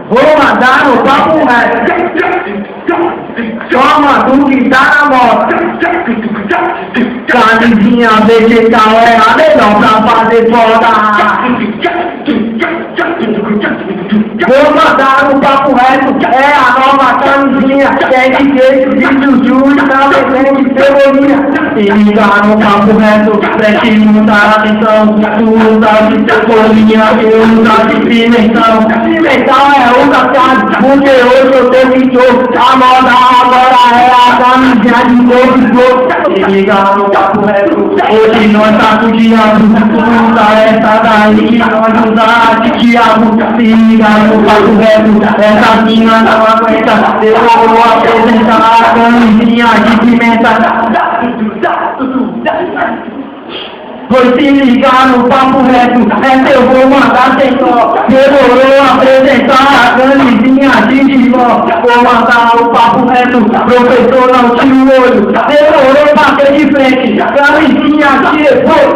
Vou mandar no papo reto. Toma tudo que tá na moto. Camisinha vegetal é a melhor pra fazer foda. Vou mandar no papo reto, é a nova camisinha. Tem de queijo, de juju e também tem de cebolinha. Se ligar no papo reto, preste muita atenção. Tu usa de cebolinha, eu uso de pimentão. Pimentão é outra carne, porque hoje eu tenho que a moda agora é a camisinha de todo. Se ligar no papo reto, hoje nós tá com o diabo. Tu usa essa daí, nós usa de diabo. Se ligar no papo reto, essa minha não aguenta. Eu vou apresentar a camisinha de pimenta. Vou se ligar no papo reto, eu vou mandar sem dó. Demorou apresentar a camisinha de giló. Vou mandar o papo reto, professor não tira o olho. Demorou bater de frente, camisinha de depois.